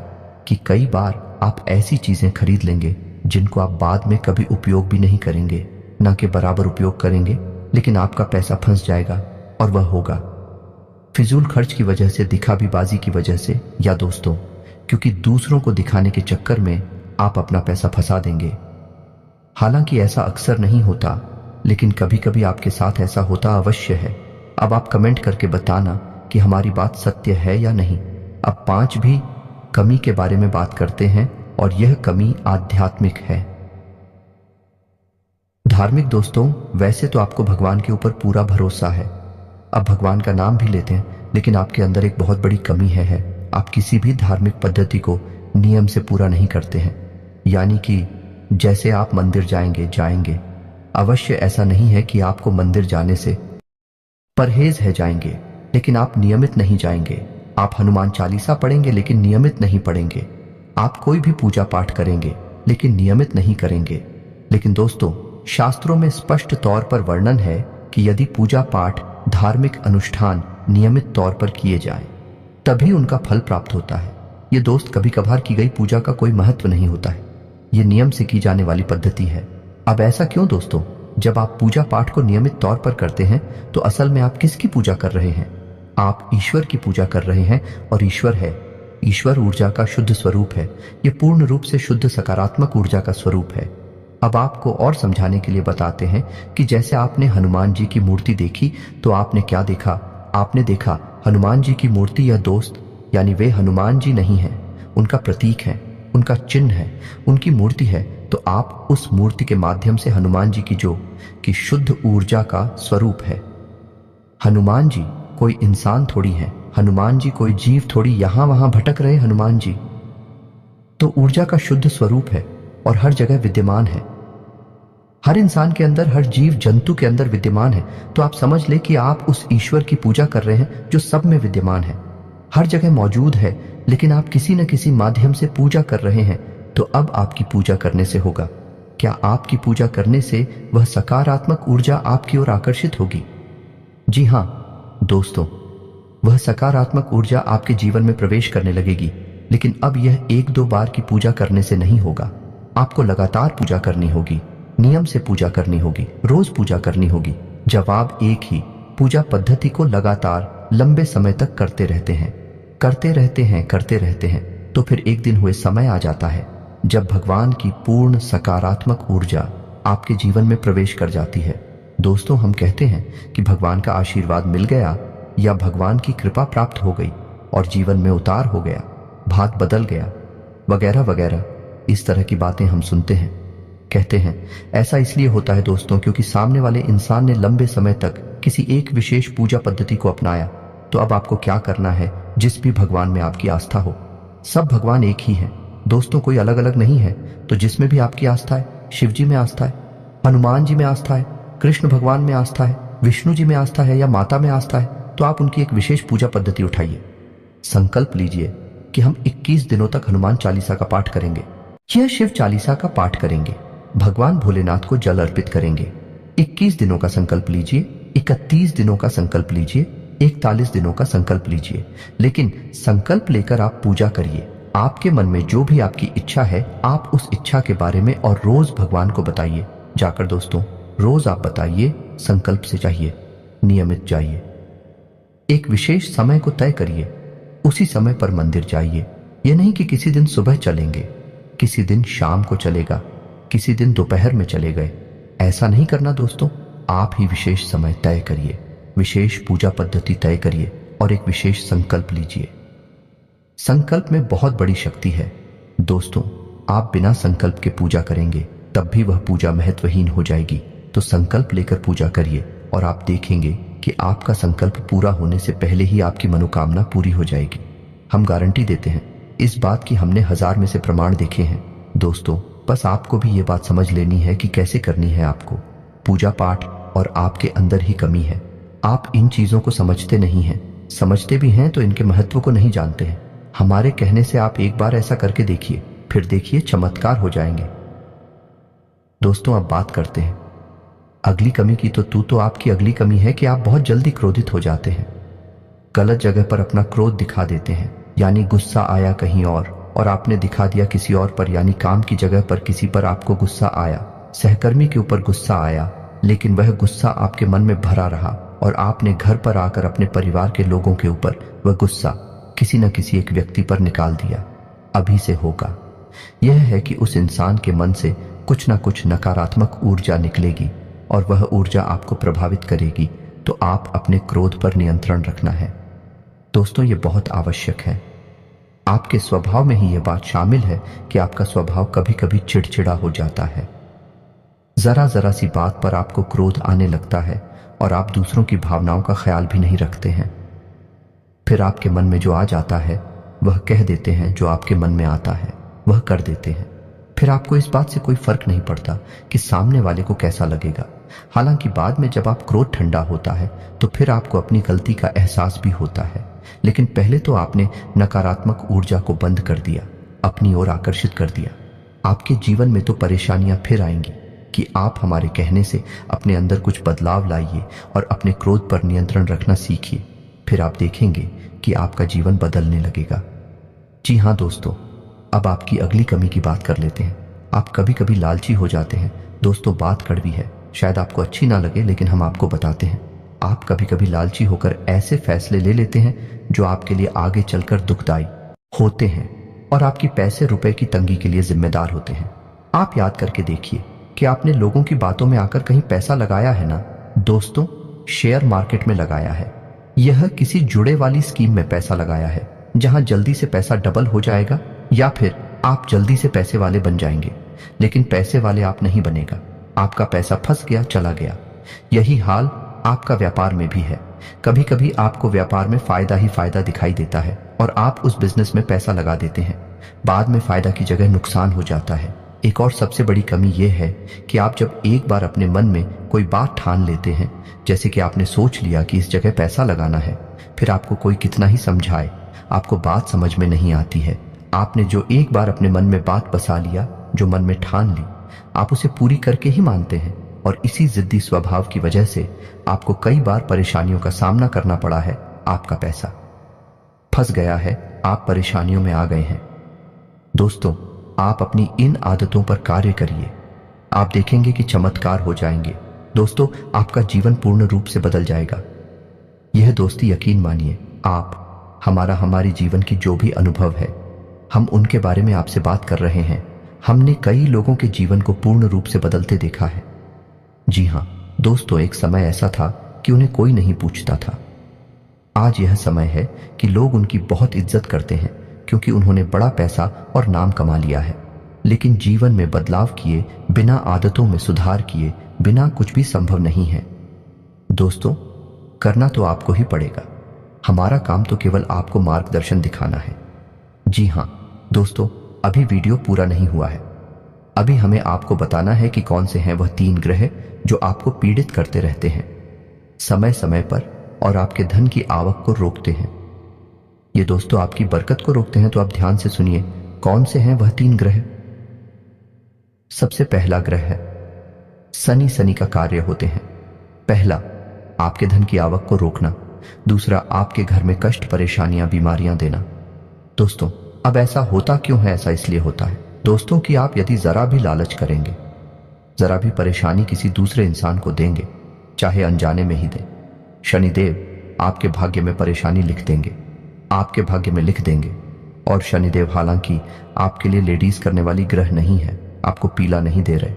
कि कई बार आप ऐसी चीजें खरीद लेंगे जिनको आप बाद में कभी उपयोग भी नहीं करेंगे, ना कि बराबर उपयोग करेंगे, लेकिन आपका पैसा फंस जाएगा, और वह होगा फिजूल खर्च की वजह से, दिखावीबाजी की वजह से, या दोस्तों क्योंकि दूसरों को दिखाने के चक्कर में आप अपना पैसा फंसा देंगे। हालांकि ऐसा अक्सर नहीं होता, लेकिन कभी कभी आपके साथ ऐसा होता अवश्य है। अब आप कमेंट करके बताना कि हमारी बात सत्य है या नहीं। अब 5 भी कमी के बारे में बात करते हैं, और यह कमी आध्यात्मिक है। धार्मिक दोस्तों, वैसे तो आपको भगवान के ऊपर पूरा भरोसा है, अब भगवान का नाम भी लेते हैं, लेकिन आपके अंदर एक बहुत बड़ी कमी है। आप किसी भी धार्मिक पद्धति को नियम से पूरा नहीं करते हैं। यानी कि जैसे आप मंदिर जाएंगे, अवश्य ऐसा नहीं है कि आपको मंदिर जाने से परहेज है जाएंगे, लेकिन आप नियमित नहीं जाएंगे। आप हनुमान चालीसा पढ़ेंगे लेकिन नियमित नहीं पढ़ेंगे। आप कोई भी पूजा पाठ करेंगे लेकिन नियमित नहीं करेंगे। लेकिन दोस्तों, शास्त्रों में स्पष्ट तौर पर वर्णन है कि यदि पूजा पाठ, धार्मिक अनुष्ठान नियमित तौर पर किए जाएं, तभी उनका फल प्राप्त होता है। ये दोस्त, कभी कभार की गई पूजा का कोई महत्व नहीं होता है। ये नियम से की जाने वाली पद्धति है। अब ऐसा क्यों दोस्तों? जब आप पूजा पाठ को नियमित तौर पर करते हैं तो असल में आप किसकी पूजा कर रहे हैं? आप ईश्वर की पूजा कर रहे हैं। और ईश्वर है, ईश्वर ऊर्जा का शुद्ध स्वरूप है। ये पूर्ण रूप से शुद्ध सकारात्मक ऊर्जा का स्वरूप है। अब आपको और समझाने के लिए बताते हैं कि जैसे आपने हनुमान जी की मूर्ति देखी तो आपने क्या देखा? आपने देखा हनुमान जी की मूर्ति या दोस्त, यानी वे हनुमान जी नहीं है, उनका प्रतीक है, उनका चिन्ह है, उनकी मूर्ति है। तो आप उस मूर्ति के माध्यम से हनुमान जी की शुद्ध ऊर्जा का स्वरूप है। हनुमान जी कोई इंसान थोड़ी है, हनुमान जी कोई जीव थोड़ी यहां वहां भटक रहे हनुमान जी तो ऊर्जा का शुद्ध स्वरूप है और हर जगह विद्यमान है। हर इंसान के अंदर, हर जीव जंतु के अंदर विद्यमान है। तो आप समझ ले कि आप उस ईश्वर की पूजा कर रहे हैं जो सब में विद्यमान है, हर जगह मौजूद है, लेकिन आप किसी न किसी माध्यम से पूजा कर रहे हैं। तो अब आपकी पूजा करने से होगा क्या? आपकी पूजा करने से वह सकारात्मक ऊर्जा आपकी ओर आकर्षित होगी। जी हां दोस्तों, वह सकारात्मक ऊर्जा आपके जीवन में प्रवेश करने लगेगी। लेकिन अब यह एक दो बार की पूजा करने से नहीं होगा। आपको लगातार पूजा करनी होगी, नियम से पूजा करनी होगी, रोज पूजा करनी होगी। जवाब एक ही, पूजा पद्धति को लगातार लंबे समय तक करते रहते हैं, तो फिर एक दिन हुए समय आ जाता है जब भगवान की पूर्ण सकारात्मक ऊर्जा आपके जीवन में प्रवेश कर जाती है। दोस्तों, हम कहते हैं कि भगवान का आशीर्वाद मिल गया या भगवान की कृपा प्राप्त हो गई और जीवन में उतार हो गया, भाग बदल गया, वगैरह वगैरह। इस तरह की बातें हम सुनते हैं, कहते हैं। ऐसा इसलिए होता है दोस्तों क्योंकि सामने वाले इंसान ने लंबे समय तक किसी एक विशेष पूजा पद्धति को अपनाया। तो अब आपको क्या करना है? जिस भी भगवान में आपकी आस्था हो, सब भगवान एक ही है दोस्तों, कोई अलग अलग नहीं है। तो जिसमें भी आपकी आस्था है, शिव जी में आस्था है, हनुमान जी में आस्था है, कृष्ण भगवान में आस्था है, विष्णु जी में आस्था है या माता में आस्था है, तो आप उनकी एक विशेष पूजा पद्धति उठाइए। संकल्प लीजिए कि हम 21 दिनों तक हनुमान चालीसा का पाठ करेंगे, यह शिव चालीसा का पाठ करेंगे, भगवान भोलेनाथ को जल अर्पित करेंगे। 21 दिनों का संकल्प लीजिए, 31 दिनों का संकल्प लीजिए, 41 दिनों का संकल्प लीजिए। लेकिन संकल्प लेकर आप पूजा करिए। आपके मन में जो भी आपकी इच्छा है, आप उस इच्छा के बारे में और रोज भगवान को बताइए। जाकर दोस्तों, रोज आप बताइए, संकल्प से चाहिए, नियमित जाइए। एक विशेष समय को तय करिए, उसी समय पर मंदिर जाइए। यह नहीं कि किसी दिन सुबह चलेंगे, किसी दिन शाम को चलेगा, किसी दिन दोपहर में चले गए। ऐसा नहीं करना दोस्तों। आप ही विशेष समय तय करिए, विशेष पूजा पद्धति तय करिए और एक विशेष संकल्प लीजिए। संकल्प में बहुत बड़ी शक्ति है दोस्तों। आप बिना संकल्प के पूजा करेंगे तब भी वह पूजा महत्वहीन हो जाएगी। तो संकल्प लेकर पूजा करिए और आप देखेंगे कि आपका संकल्प पूरा होने से पहले ही आपकी मनोकामना पूरी हो जाएगी। हम गारंटी देते हैं इस बात की, हमने 1000 में से प्रमाण देखे हैं दोस्तों। बस आपको भी ये बात समझ लेनी है कि कैसे करनी है आपको पूजा पाठ, और आपके अंदर ही कमी है। आप इन चीजों को समझते नहीं हैं, समझते भी हैं तो इनके महत्व को नहीं जानते हैं। हमारे कहने से आप एक बार ऐसा करके देखिए, फिर देखिए चमत्कार हो जाएंगे। दोस्तों, अब बात करते हैं अगली कमी की। तो आपकी अगली कमी है कि आप बहुत जल्दी क्रोधित हो जाते हैं, गलत जगह पर अपना क्रोध दिखा देते हैं। यानी गुस्सा आया कहीं और आपने दिखा दिया किसी और पर। यानी काम की जगह पर किसी पर आपको गुस्सा आया, सहकर्मी के ऊपर गुस्सा आया, लेकिन वह गुस्सा आपके मन में भरा रहा और आपने घर पर आकर अपने परिवार के लोगों के ऊपर वह गुस्सा किसी न किसी एक व्यक्ति पर निकाल दिया। अभी से होगा यह है कि उस इंसान के मन से कुछ न कुछ नकारात्मक ऊर्जा निकलेगी और वह ऊर्जा आपको प्रभावित करेगी। तो आप अपने क्रोध पर नियंत्रण रखना है दोस्तों, ये बहुत आवश्यक है। आपके स्वभाव में ही यह बात शामिल है कि आपका स्वभाव कभी कभी चिड़चिड़ा हो जाता है। जरा जरा सी बात पर आपको क्रोध आने लगता है और आप दूसरों की भावनाओं का ख्याल भी नहीं रखते हैं। फिर आपके मन में जो आ जाता है वह कह देते हैं, जो आपके मन में आता है वह कर देते हैं। फिर आपको इस बात से कोई फर्क नहीं पड़ता कि सामने वाले को कैसा लगेगा। हालांकि बाद में जब आप क्रोध ठंडा होता है तो फिर आपको अपनी गलती का एहसास भी होता है। लेकिन पहले तो आपने नकारात्मक ऊर्जा को बंद कर दिया, अपनी ओर आकर्षित कर दिया। आपके जीवन में तो परेशानियां फिर आएंगी कि आप हमारे कहने से अपने अंदर कुछ बदलाव लाइए और अपने क्रोध पर नियंत्रण रखना सीखिए। फिर आप देखेंगे कि आपका जीवन बदलने लगेगा। जी हाँ दोस्तों, अब आपकी अगली कमी की बात कर लेते हैं। आप कभी कभी लालची हो जाते हैं। दोस्तों, बात कड़वी है, शायद आपको अच्छी ना लगे, लेकिन हम आपको बताते हैं। आप कभी कभी लालची होकर ऐसे फैसले ले लेते हैं जो आपके लिए आगे चलकर दुखदाई होते हैं और आपकी पैसे रुपए की तंगी के लिए जिम्मेदार होते हैं। आप याद करके देखिए कि आपने लोगों की बातों में आकर कहीं पैसा लगाया है ना? दोस्तों, शेयर मार्केट में लगाया है, यह किसी जुड़े वाली स्कीम में पैसा लगाया है जहां जल्दी से पैसा डबल हो जाएगा, या फिर आप जल्दी से पैसे वाले बन जाएंगे, लेकिन पैसे वाले आप नहीं बनेगा। आपका पैसा फंस गया, चला गया। यही हाल आपका व्यापार में भी है। कभी कभी आपको व्यापार में फायदा ही फायदा दिखाई देता है और आप उस बिजनेस में पैसा लगा देते हैं। बाद में फायदा की जगह नुकसान हो जाता है। एक और सबसे बड़ी कमी यह है कि आप जब एक बार अपने मन में कोई बात ठान लेते हैं, जैसे कि आपने सोच लिया कि इस जगह पैसा लगाना है, फिर आपको कोई कितना ही समझाए, आपको बात समझ में नहीं आती है। आपने जो एक बार अपने मन में बात बसा लिया, जो मन में ठान ली, आप उसे पूरी करके ही मानते हैं, और इसी जिद्दी स्वभाव की वजह से आपको कई बार परेशानियों का सामना करना पड़ा है। आपका पैसा फंस गया है, आप परेशानियों में आ गए हैं। दोस्तों, आप अपनी इन आदतों पर कार्य करिए, आप देखेंगे कि चमत्कार हो जाएंगे। दोस्तों, आपका जीवन पूर्ण रूप से बदल जाएगा। यह दोस्ती, यकीन मानिए, आप हमारी जीवन की जो भी अनुभव है, हम उनके बारे में आपसे बात कर रहे हैं। हमने कई लोगों के जीवन को पूर्ण रूप से बदलते देखा है। जी हां दोस्तों, एक समय ऐसा था कि उन्हें कोई नहीं पूछता था। आज यह समय है कि लोग उनकी बहुत इज्जत करते हैं क्योंकि उन्होंने बड़ा पैसा और नाम कमा लिया है। लेकिन जीवन में बदलाव किए बिना, आदतों में सुधार किए बिना कुछ भी संभव नहीं है। दोस्तों, करना तो आपको ही पड़ेगा। हमारा काम तो केवल आपको मार्गदर्शन दिखाना है। जी हां दोस्तों, अभी वीडियो पूरा नहीं हुआ है। अभी हमें आपको बताना है कि कौन से हैं वह 3 ग्रह जो आपको पीड़ित करते रहते हैं समय समय पर और आपके धन की आवक को रोकते हैं। ये दोस्तों आपकी बरकत को रोकते हैं, तो आप ध्यान से सुनिए कौन से हैं वह 3 ग्रह। सबसे पहला ग्रह है शनि। शनि का कार्य होते हैं, पहला आपके धन की आवक को रोकना, दूसरा आपके घर में कष्ट, परेशानियां, बीमारियां देना। दोस्तों, अब ऐसा होता क्यों है? ऐसा इसलिए होता है दोस्तों कि आप यदि जरा भी लालच करेंगे, जरा भी परेशानी किसी दूसरे इंसान को देंगे, चाहे अनजाने में ही दें, शनिदेव आपके भाग्य में परेशानी लिख देंगे, आपके भाग्य में लिख देंगे। और शनिदेव हालांकि आपके लिए लेडीज करने वाली ग्रह नहीं है, आपको पीला नहीं दे रहे,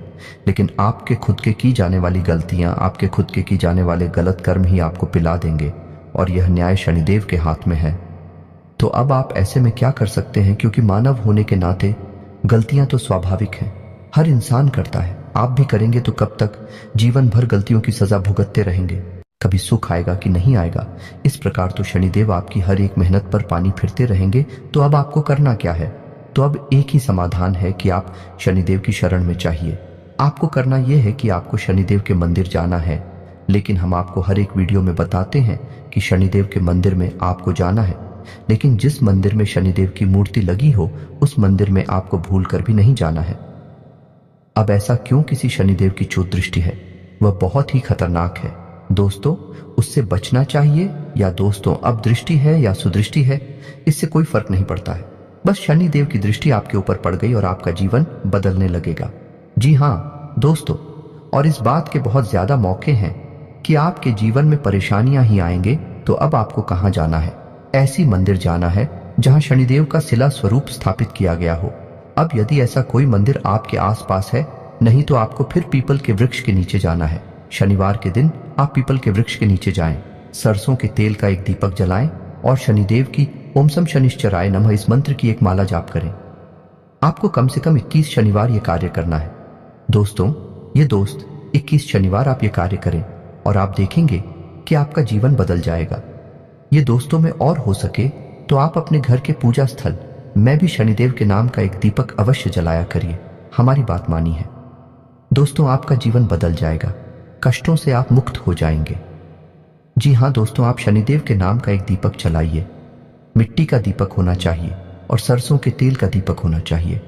लेकिन आपके खुद के की जाने वाली गलतियां, आपके खुद के की जाने वाले गलत कर्म ही आपको पिला देंगे, और यह न्याय शनिदेव के हाथ में है। तो अब आप ऐसे में क्या कर सकते हैं? क्योंकि मानव होने के नाते गलतियां तो स्वाभाविक हैं, हर इंसान करता है, आप भी करेंगे। तो कब तक जीवन भर गलतियों की सजा भुगतते रहेंगे? कभी सुख आएगा कि नहीं आएगा? इस प्रकार तो शनिदेव आपकी हर एक मेहनत पर पानी फिरते रहेंगे। तो अब आपको करना क्या है? तो अब एक ही समाधान है कि आप शनिदेव की शरण में चाहिए। आपको करना यह है कि आपको शनिदेव के मंदिर जाना है। लेकिन हम आपको हर एक वीडियो में बताते हैं कि शनिदेव के मंदिर में आपको जाना है, लेकिन जिस मंदिर में शनिदेव की मूर्ति लगी हो, उस मंदिर में आपको भूल कर भी नहीं जाना है। अब ऐसा क्यों? किसी शनिदेव की चूत दृष्टि है, वह बहुत ही खतरनाक है दोस्तों, उससे बचना चाहिए। या दोस्तों, अब दृष्टि है या सुदृष्टि है, इससे कोई फर्क नहीं पड़ता है। बस शनिदेव की दृष्टि आपके ऊपर पड़ गई और आपका जीवन बदलने लगेगा। जी हां दोस्तों, और इस बात के बहुत ज्यादा मौके हैं कि आपके जीवन में परेशानियां ही आएंगे। तो अब आपको कहां जाना है? ऐसी मंदिर जाना है जहां शनिदेव का शिला स्वरूप स्थापित किया गया हो। अब यदि ऐसा कोई मंदिर आपके आसपास है, नहीं तो आपको फिर पीपल के वृक्ष के नीचे जाना है। शनिवार के दिन आप पीपल के वृक्ष के नीचे जाएं, सरसों के तेल का एक दीपक जलाएं और शनिदेव की ओम सम शनिश्चराय नमः इस मंत्र की एक माला जाप करें। आपको कम से कम 21 शनिवार यह कार्य करना है। दोस्तों, ये 21 शनिवार आप ये कार्य करें और आप देखेंगे कि आपका जीवन बदल जाएगा। ये दोस्तों में और हो सके तो आप अपने घर के पूजा स्थल में भी शनिदेव के नाम का एक दीपक अवश्य जलाया करिए। हमारी बात मानी है दोस्तों, आपका जीवन बदल जाएगा, कष्टों से आप मुक्त हो जाएंगे। जी हां दोस्तों, आप शनिदेव के नाम का एक दीपक जलाइए। मिट्टी का दीपक होना चाहिए और सरसों के तेल का दीपक होना चाहिए।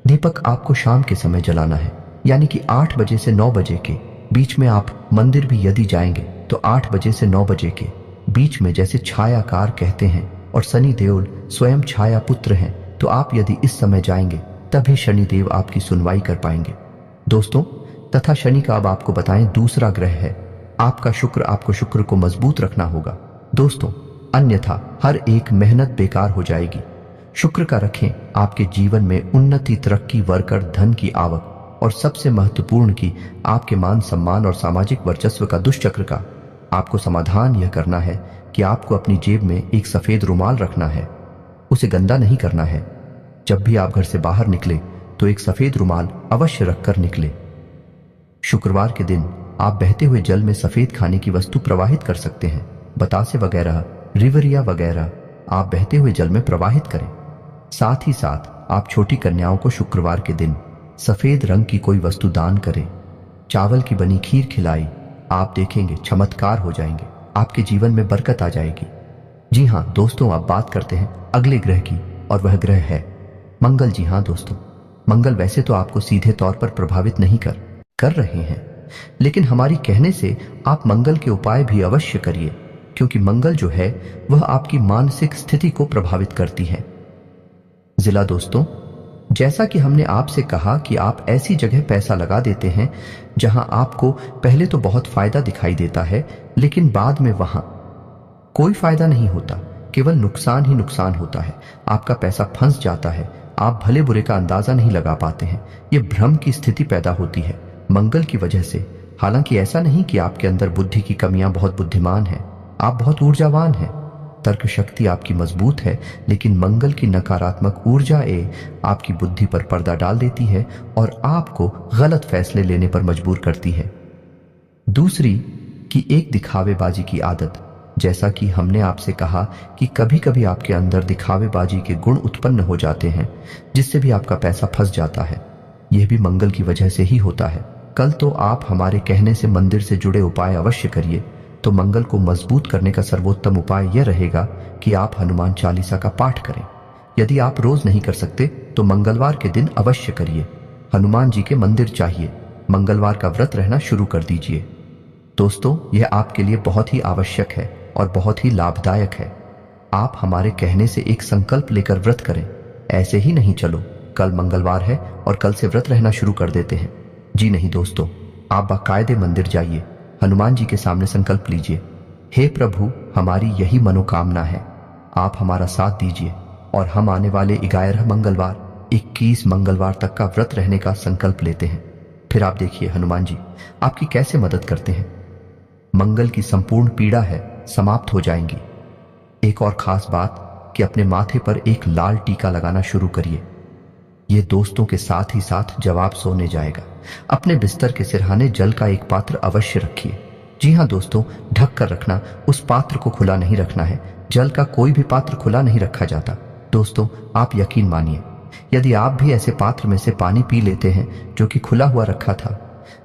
दीपक आपको शाम के समय जलाना है, यानी कि 8 बजे से 9 बजे के बीच में। आप मंदिर भी यदि जाएंगे तो 8 बजे से 9 बजे के बीच में, जैसे छायाकार कहते हैं, और शनि देव स्वयं छाया पुत्र हैं, तो आप यदि इस समय जाएंगे तभी शनिदेव आपकी सुनवाई कर पाएंगे। दोस्तों, तथा शनि का अब आपको बताएं दूसरा ग्रह है आपका शुक्र। आपको शुक्र को मजबूत रखना होगा दोस्तों, अन्यथा हर एक मेहनत बेकार हो जाएगी। शुक्र का रखें आपके जीवन में उन्नति, तरक्की, वर्कर, धन की आवक और सबसे महत्वपूर्ण की आपके मान सम्मान और सामाजिक वर्चस्व का दुष्चक्र का। आपको समाधान यह करना है कि आपको अपनी जेब में एक सफेद रुमाल रखना है, उसे गंदा नहीं करना है। जब भी आप घर से बाहर निकले तो एक सफेद रुमाल अवश्य रखकर निकले। शुक्रवार के दिन आप बहते हुए जल में सफेद खाने की वस्तु प्रवाहित कर सकते हैं। बतासे वगैरह, रिवरिया वगैरह आप बहते हुए जल में प्रवाहित करें। साथ ही साथ आप छोटी कन्याओं को शुक्रवार के दिन सफेद रंग की कोई वस्तु दान करें। चावल की बनी खीर खिलाई, आप देखेंगे चमत्कार हो जाएंगे, आपके जीवन में बरकत आ जाएगी। जी हाँ दोस्तों, अब बात करते हैं अगले ग्रह की और वह ग्रह है मंगल। जी हाँ दोस्तों, मंगल वैसे तो आपको सीधे तौर पर प्रभावित नहीं कर रहे हैं, लेकिन हमारी कहने से आप मंगल के उपाय भी अवश्य करिए, क्योंकि मंगल जो है वह आपकी मानसिक स्थिति को प्रभावित करती है। जिला दोस्तों, जैसा कि हमने आपसे कहा कि आप ऐसी जगह पैसा लगा देते हैं जहां आपको पहले तो बहुत फायदा दिखाई देता है, लेकिन बाद में वहां कोई फायदा नहीं होता, केवल नुकसान ही नुकसान होता है। आपका पैसा फंस जाता है, आप भले बुरे का अंदाजा नहीं लगा पाते हैं। यह भ्रम की स्थिति पैदा होती है मंगल की वजह से। हालांकि ऐसा नहीं कि आपके अंदर बुद्धि की कमियां, बहुत बुद्धिमान हैं, आप बहुत ऊर्जावान हैं, तर्क शक्ति आपकी मजबूत है, लेकिन मंगल की नकारात्मक ऊर्जा आपकी बुद्धि पर पर्दा डाल देती है और आपको गलत फैसले लेने पर मजबूर करती है। दूसरी कि एक दिखावेबाजी की आदत। जैसा कि हमने आपसे कहा कि कभी कभी आपके अंदर दिखावेबाजी के गुण उत्पन्न हो जाते हैं, जिससे भी आपका पैसा फंस जाता है। यह भी मंगल की वजह से ही होता है। कल तो आप हमारे कहने से मंदिर से जुड़े उपाय अवश्य करिए। तो मंगल को मजबूत करने का सर्वोत्तम उपाय यह रहेगा कि आप हनुमान चालीसा का पाठ करें। यदि आप रोज नहीं कर सकते तो मंगलवार के दिन अवश्य करिए। हनुमान जी के मंदिर चाहिए, मंगलवार का व्रत रहना शुरू कर दीजिए। दोस्तों, यह आपके लिए बहुत ही आवश्यक है और बहुत ही लाभदायक है। आप हमारे कहने से एक संकल्प लेकर व्रत करें। ऐसे ही नहीं चलो कल मंगलवार है और कल से व्रत रहना शुरू कर देते हैं। जी नहीं दोस्तों, आप बाकायदे मंदिर जाइए, हनुमान जी के सामने संकल्प लीजिए, हे प्रभु हमारी यही मनोकामना है, आप हमारा साथ दीजिए और हम आने वाले 11 मंगलवार 21 मंगलवार तक का व्रत रहने का संकल्प लेते हैं। फिर आप देखिए हनुमान जी आपकी कैसे मदद करते हैं। मंगल की संपूर्ण पीड़ा है समाप्त हो जाएंगी। एक और खास बात कि अपने माथे पर एक लाल टीका लगाना शुरू करिए। ये दोस्तों के साथ ही साथ जब आप सोने जाएगा अपने बिस्तर के सिरहाने जल का एक पात्र अवश्य रखिए। जी हाँ दोस्तों, ढक कर रखना, उस पात्र को खुला नहीं रखना है। जल का कोई भी पात्र खुला नहीं रखा जाता। दोस्तों, आप यकीन मानिए, यदि आप भी ऐसे पात्र में से पानी पी लेते हैं जो कि खुला हुआ रखा था,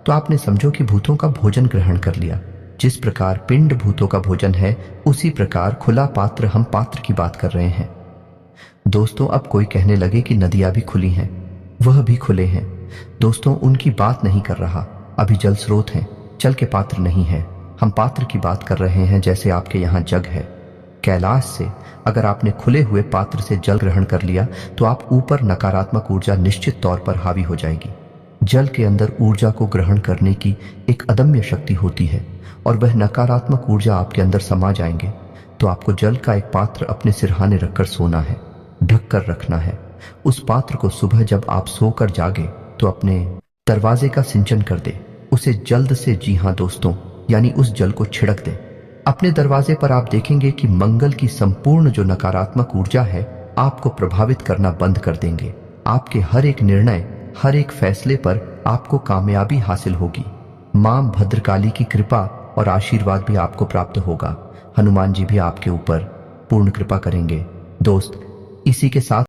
तो आपने समझो कि भूतों का भोजन ग्रहण कर लिया। जिस प्रकार पिंड भूतों का भोजन है, उसी प्रकार खुला पात्र, हम पात्र की बात कर रहे हैं। दोस्तों, अब कोई कहने लगे कि नदियां भी खुली हैं, वह भी खुले हैं। दोस्तों, उनकी बात नहीं कर रहा। अभी जल स्रोत हैं, जल के पात्र नहीं है। हम पात्र की बात कर रहे हैं, जैसे आपके यहाँ जग है। कैलाश से अगर आपने खुले हुए पात्र से जल ग्रहण कर लिया तो आप ऊपर नकारात्मक ऊर्जा निश्चित तौर पर हावी हो जाएगी। जल के अंदर ऊर्जा को ग्रहण करने की एक अदम्य शक्ति होती है और वह नकारात्मक ऊर्जा आपके अंदर समा जाएंगे। तो आपको जल का एक पात्र अपने सिरहाने रखकर सोना है, ढक कर रखना है। उस पात्र को सुबह जब आप सोकर जागे तो अपने दरवाजे का सिंचन कर दे, उसे जल्द से, जी हाँ दोस्तों, यानी उस जल को छिड़क दे अपने दरवाजे पर। आप देखेंगे कि मंगल की संपूर्ण जो नकारात्मक ऊर्जा है आपको प्रभावित करना बंद कर देंगे। आपके हर एक निर्णय, हर एक फैसले पर आपको कामयाबी हासिल होगी। मां भद्रकाली की कृपा और आशीर्वाद भी आपको प्राप्त होगा। हनुमान जी भी आपके ऊपर पूर्ण कृपा करेंगे। दोस्त, इसी के साथ